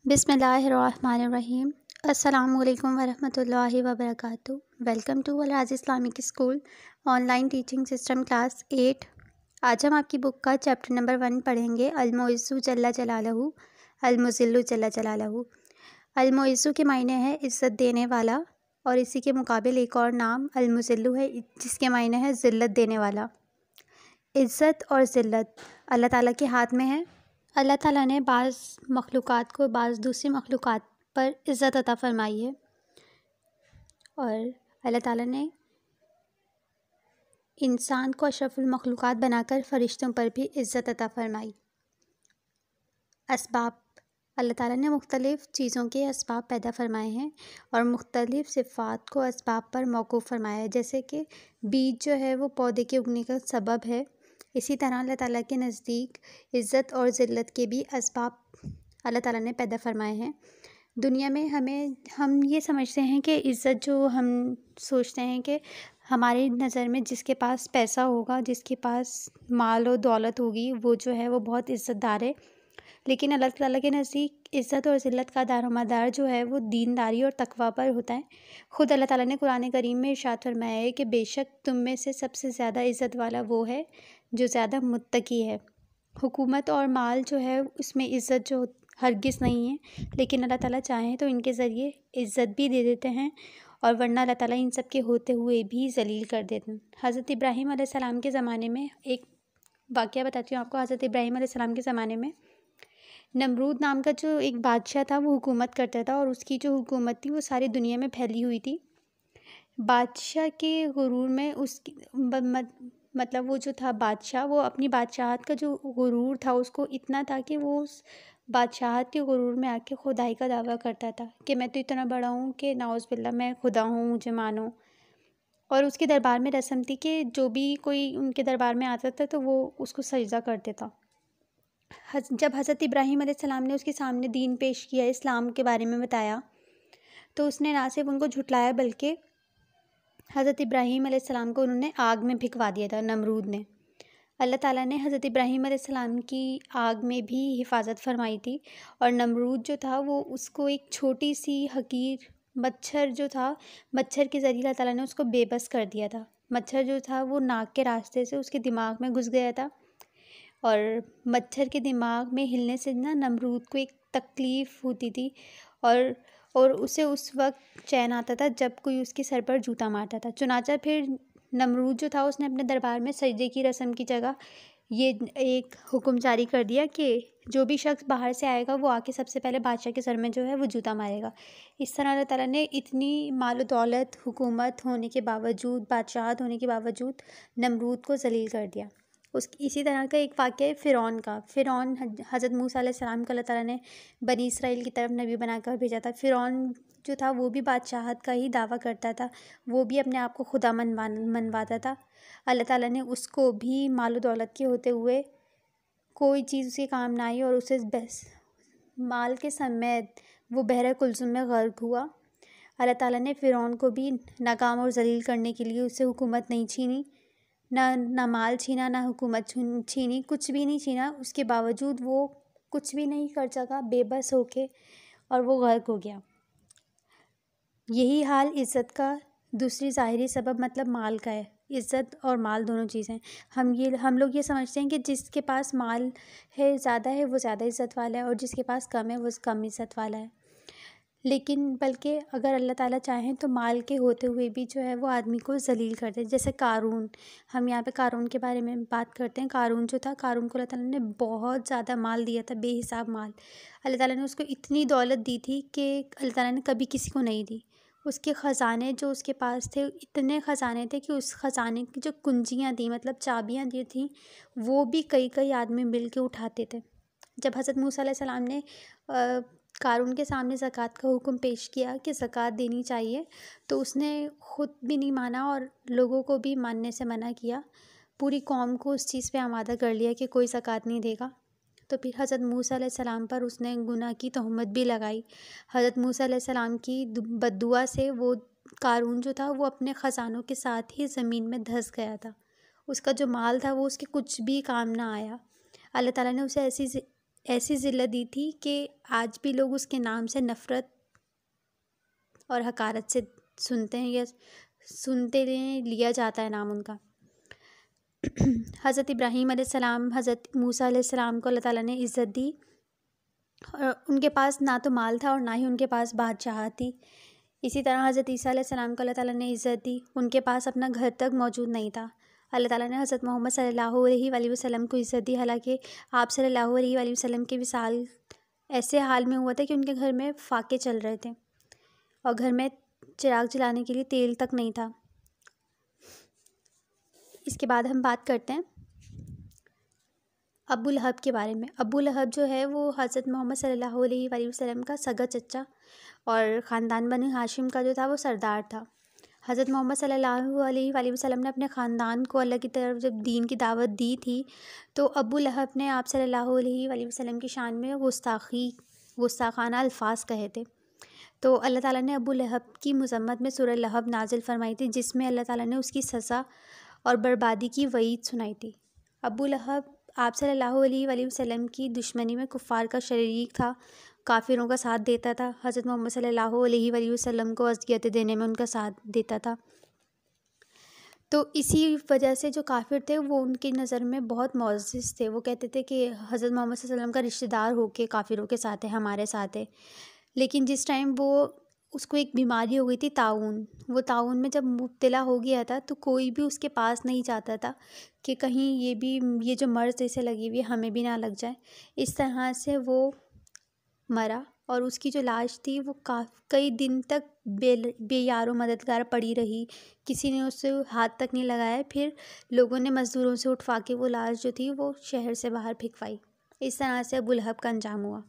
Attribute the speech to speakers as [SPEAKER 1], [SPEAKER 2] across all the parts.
[SPEAKER 1] बिस्मिल्लाहिर्रहमानिर्रहीम। अस्सलाम वालेकुम वरहमतुल्लाहि वबरकातुहू। Welcome to Al-Raz Islamic school online teaching system class 8। आज हम आपकी बुक का चैप्टर नंबर 1 पढ़ेंगे। अल-मुइज़्ज़ु जल्ला जलालहू, अल-मुज़िल्लु जल्ला जलालहू। अल-मुइज़्ज़ु के मायने है इज़्ज़त देने वाला, और इसी के मुकाबिल एक और नाम अल-मुज़िल्लु है जिसके मायने है ज़िल्लत देने वाला। इज़्ज़त और ज़िल्लत अल्लाह ताला के हाथ में है। अल्लाह ताला ने बाज़ मखलूक़ात को बाज़ दूसरी मखलूक़ात पर इज़्ज़त अता फ़रमाई है, और अल्लाह ताला ने इंसान को अशरफुल मखलूक़ात बनाकर फ़रिश्तों पर भी इज़्ज़त अता फ़रमाई। असबाब अल्लाह ताला ने मुख्तलिफ़ चीज़ों के असबाब पैदा फ़रमाए हैं और मुख्तलिफ़ सिफ़ात को असबाब पर मौकूफ़ फ़रमाया है। जैसे कि बीज जो है वो पौधे के उगने का सबब है, इसी तरह अल्लाह ताला के नज़दीक इज़्ज़त और ज़िल्लत के भी असबाब अल्लाह ताला ने पैदा फ़रमाए हैं। दुनिया में हम ये समझते हैं कि इज़्ज़त जो हम सोचते हैं कि हमारी नज़र में जिसके पास पैसा होगा, जिसके पास माल और दौलत होगी, वो जो है वो बहुत इज़्ज़तदार है। लेकिन अल्लाह ताला के नज़दीक इज़्ज़त और ज़िल्लत का दारोमदार जो है वो दीनदारी और तक़वा पर होता है। ख़ुद अल्लाह ताला ने कुरान करीम में इरशाद फ़रमाया है कि बेशक तुम में से सबसे ज़्यादा इज़्ज़त वाला वो है जो ज़्यादा मुत्तकी है। हुकूमत और माल जो है उसमें इज़्ज़त जो हरगिज़ नहीं है, लेकिन अल्लाह ताला चाहें तो इनके ज़रिए इज़्ज़त भी दे देते हैं, और वरना अल्लाह ताला इन सब के होते हुए भी ज़लील कर देते हैं। हज़रत इब्राहीम अलैहिस्सलाम के ज़माने में एक वाक़या बताती हूँ आपको। हज़रत इब्राहीम अलैहिस्सलाम के ज़माने में नमरूद नाम का जो एक बादशाह था वो हुकूमत करता था, और उसकी जो हुकूमत थी वो सारी दुनिया में फैली हुई थी। बादशाह के गुरूर में उसकी मतलब वो जो था बादशाह, वो अपनी बादशाहत का जो गुरूर था उसको इतना था कि वो उस बादशाहत के गुरूर में आके खुदाई का दावा करता था कि मैं तो इतना बड़ा हूँ कि नाउज़ बिल्ला मैं खुदा हूँ, मुझे मानो। और उसके दरबार में रस्म थी कि जो भी कोई उनके दरबार में आता था तो वो उसको सजदा करते था। जब हज़रत इब्राहीम अलैहिस्सलाम ने उसके सामने दीन पेश किया, इस्लाम के बारे में बताया, तो उसने ना सिर्फ उनको झुटलाया बल्कि हज़रत इब्राहीम अलैहिस्सलाम को उन्होंने आग में भिगवा दिया था, नमरूद ने। अल्लाह ताला ने हज़रत इब्राहीम अलैहिस्सलाम की आग में भी हिफाजत फरमाई थी, और नमरूद जो था वो उसको एक छोटी सी हकीर मच्छर जो था, मच्छर के ज़रिए अल्लाह ताला ने उसको बेबस कर दिया था। मच्छर जो था वो नाक के रास्ते से उसके दिमाग में घुस गया था, और मच्छर के दिमाग में हिलने से ना नमरूद को एक तकलीफ़ होती थी, और उसे उस वक्त चैन आता था जब कोई उसके सर पर जूता मारता था। चुनांचे फिर नमरूद जो था उसने अपने दरबार में सजदे की रस्म की जगह ये एक हुक्म जारी कर दिया कि जो भी शख्स बाहर से आएगा वो आके सबसे पहले बादशाह के सर में जो है वो जूता मारेगा। इस तरह अल्लाह ताला ने इतनी माल दौलत, हुकूमत होने के बावजूद, बादशाहत होने के बावजूद नमरूद को ज़लील कर दिया। इसी तरह का एक वाक़या है फ़िरौन का। फ़िरौन हज़रत मूसा अलैहिस्सलाम को अल्लाह ताला ने बनी इसराइल की तरफ नबी बनाकर भेजा था। फ़िरौन जो था वो भी बादशाहत का ही दावा करता था, वो भी अपने आप को खुदा मनवाता था। अल्लाह ताला ने उसको भी माल दौलत के होते हुए कोई चीज़ उसके काम ना आई, और उसे बस माल के समेत वो बहर कुलज़ुम में गर्क हुआ। अल्लाह ताला ने फ़िरौन को भी नाकाम और ज़लील करने के लिए उससे हुकूमत नहीं छीनी, ना माल छीना, ना हुकूमत छीनी, कुछ भी नहीं छीना। उसके बावजूद वो कुछ भी नहीं कर सका, बेबस होके, और वो गर्क हो गया। यही हाल इज़्ज़त का दूसरी ज़ाहिरी सबब मतलब माल का है। इज़्ज़त और माल दोनों चीज़ें हम लोग ये समझते हैं कि जिसके पास माल है, ज़्यादा है, वो ज़्यादा इज़्ज़त वाला है, और जिसके पास कम है वो कम इज़्ज़त वाला है। लेकिन बल्कि अगर अल्लाह ताला चाहें तो माल के होते हुए भी जो है वो आदमी को ज़लील कर दे। जैसे क़ारून, हम यहाँ पे क़ारून के बारे में बात करते हैं। क़ारून जो था, क़ारून को अल्लाह ताला ने बहुत ज़्यादा माल दिया था, बेहिसाब माल। अल्लाह ताला ने उसको इतनी दौलत दी थी कि अल्लाह ताला ने कभी किसी को नहीं दी। उसके ख़ज़ाने जो उसके पास थे, इतने ख़ज़ाने थे कि उस ख़ज़ाने की जो कुंजियाँ थी, मतलब चाबियाँ दी थी, वो भी कई आदमी मिल के उठाते थे। जब हज़रत मूसा अलैहिस्सलाम ने क़ारून के सामने ज़कात का हुक्म पेश किया कि ज़कात देनी चाहिए, तो उसने ख़ुद भी नहीं माना और लोगों को भी मानने से मना किया। पूरी कौम को उस चीज़ पे आमादा कर लिया कि कोई ज़कात नहीं देगा। तो फिर हज़रत मूसा अलैहिस्सलाम पर उसने गुनाह की तहमत भी लगाई। हज़रत मूसा अलैहिस्सलाम की बद्दुआ से वो क़ारून जो था वो अपने ख़ज़ानों के साथ ही ज़मीन में धँस गया था। उसका जो माल था वो उसके कुछ भी काम ना आया। अल्लाह ताला ने उसे ایسی ذلت دی تھی کہ آج بھی لوگ اس کے نام سے نفرت اور حقارت سے سنتے ہیں یا سنتے لیا جاتا ہے نام ان کا۔ حضرت ابراہیم علیہ السلام، حضرت موسیٰ علیہ السلام کو اللہ تعالیٰ نے عزت دی، اور ان کے پاس نہ تو مال تھا اور نہ ہی ان کے پاس بادشاہت تھی۔ اسی طرح حضرت عیسیٰ علیہ السلام کو اللہ تعالیٰ نے عزت دی، ان کے پاس اپنا گھر تک موجود نہیں تھا۔ اللہ تعالیٰ نے حضرت محمد صلی اللہ علیہ وآلہ وسلم کو عزت دی، حالانکہ آپ صلی اللہ علیہ وآلہ وسلم کے وصال ایسے حال میں ہوا تھا کہ ان کے گھر میں فاقے چل رہے تھے اور گھر میں چراغ جلانے کے لیے تیل تک نہیں تھا۔ اس کے بعد ہم بات کرتے ہیں ابو لہب کے بارے میں۔ ابو لہب جو ہے وہ حضرت محمد صلی اللہ علیہ وآلہ وسلم کا سگا چچا اور خاندان بنی ہاشم کا جو تھا وہ سردار تھا۔ حضرت محمد صلی اللہ علیہ وآلہ وسلم نے اپنے خاندان کو اللہ کی طرف جب دین کی دعوت دی تھی تو ابو لہب نے آپ صلی اللہ علیہ وآلہ وسلم کی شان میں گستاخانہ الفاظ کہے تھے۔ تو اللہ تعالیٰ نے ابو لہب کی مذمت میں سورہ لہب نازل فرمائی تھی، جس میں اللہ تعالیٰ نے اس کی سزا اور بربادی کی وعید سنائی تھی۔ ابو لہب آپ صلی اللہ علیہ وآلہ وسلم کی دشمنی میں کفار کا شریک تھا، کافروں کا ساتھ دیتا تھا، حضرت محمد صلی اللہ علیہ وآلہ وسلم کو اذیت دینے میں ان کا ساتھ دیتا تھا۔ تو اسی وجہ سے جو کافر تھے وہ ان کی نظر میں بہت معزز تھے، وہ کہتے تھے کہ حضرت محمد صلی اللہ علیہ وسلم کا رشتہ دار ہو کے کافروں کے ساتھ ہے، ہمارے ساتھ ہے۔ لیکن جس ٹائم اس کو ایک بیماری ہو گئی تھی، طاعون، وہ طاعون میں جب مبتلا ہو گیا تھا تو کوئی بھی اس کے پاس نہیں چاہتا تھا کہ کہیں یہ جو مرض جیسے لگی ہوئی ہے ہمیں بھی نہ لگ جائے۔ اس طرح سے وہ مرا اور اس کی جو لاش تھی وہ کئی دن تک بے یار و مددگار پڑی رہی، کسی نے اس سے ہاتھ تک نہیں لگایا۔ پھر لوگوں نے مزدوروں سے اٹھوا کے وہ لاش جو تھی وہ شہر سے باہر پھینکوائی۔ اس طرح سے ابو لہب کا انجام ہوا۔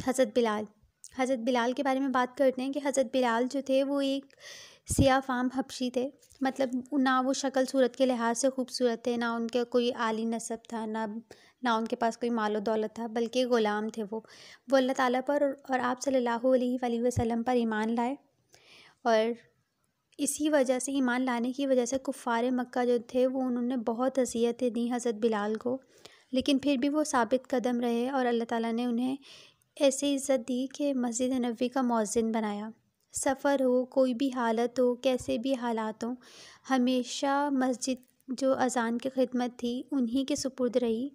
[SPEAKER 1] حضرت بلال کے بارے میں بات کرتے ہیں کہ حضرت بلال جو تھے وہ ایک سیاہ فام حبشی تھے، مطلب نہ وہ شکل صورت کے لحاظ سے خوبصورت تھے، نہ ان کا کوئی عالی نسب تھا، نہ ان کے پاس کوئی مال و دولت تھا، بلکہ غلام تھے۔ وہ اللہ تعالیٰ پر اور آپ صلی اللہ علیہ وآلہ وسلم پر ایمان لائے، اور اسی وجہ سے ایمان لانے کی وجہ سے کفار مکہ جو تھے وہ انہوں نے بہت اذیتیں دیں حضرت بلال کو، لیکن پھر بھی وہ ثابت قدم رہے اور اللہ تعالیٰ نے انہیں ایسی عزت دی کہ مسجد نبوی کا مؤذن بنایا۔ سفر ہو، کوئی بھی حالت ہو، کیسے بھی حالات ہوں، ہمیشہ مسجد جو اذان کی خدمت تھی انہی کے سپرد رہی۔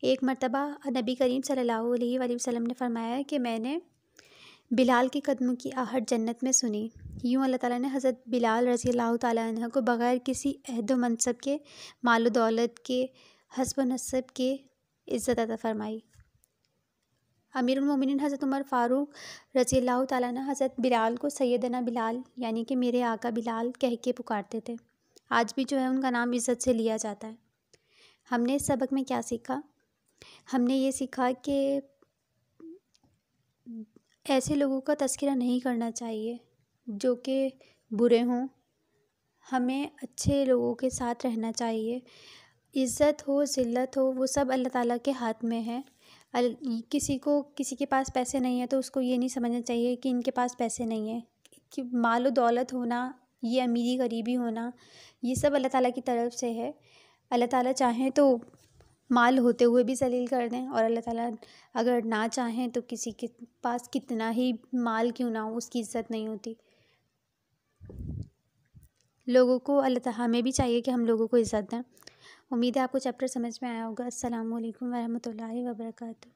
[SPEAKER 1] ایک مرتبہ نبی کریم صلی اللہ علیہ وآلہ وسلم نے فرمایا کہ میں نے بلال کے قدموں کی آہٹ جنت میں سنی۔ یوں اللہ تعالیٰ نے حضرت بلال رضی اللہ تعالیٰ عنہ کو بغیر کسی عہد و منصب کے، مال و دولت کے، حسب و نسب کے عزت عطا فرمائی۔ امیر المومنین حضرت عمر فاروق رضی اللہ تعالیٰ عنہ حضرت بلال کو سیدنا بلال یعنی کہ میرے آقا بلال کہہ کے پکارتے تھے۔ آج بھی جو ہے ان کا نام عزت سے لیا جاتا ہے۔ ہم نے اس سبق میں کیا سیکھا؟ ہم نے یہ سیکھا کہ ایسے لوگوں کا تذکرہ نہیں کرنا چاہیے جو کہ برے ہوں، ہمیں اچھے لوگوں کے ساتھ رہنا چاہیے۔ عزت ہو، ذلت ہو، وہ سب اللہ تعالیٰ کے ہاتھ میں ہے۔ کسی کے پاس پیسے نہیں ہیں تو اس کو یہ نہیں سمجھنا چاہیے کہ ان کے پاس پیسے نہیں ہیں، کہ مال و دولت ہونا، یہ امیری غریبی ہونا، یہ سب اللہ تعالیٰ کی طرف سے ہے۔ اللہ تعالیٰ چاہیں تو مال ہوتے ہوئے بھی ذلیل کر دیں، اور اللہ تعالیٰ اگر نہ چاہیں تو کسی کے پاس کتنا ہی مال کیوں نہ ہو اس کی عزت نہیں ہوتی۔ لوگوں کو ہمیں بھی چاہیے کہ ہم لوگوں کو عزت دیں۔ امید ہے آپ کو چیپٹر سمجھ میں آیا ہوگا۔ السلام علیکم ورحمۃ اللہ وبرکاتہ۔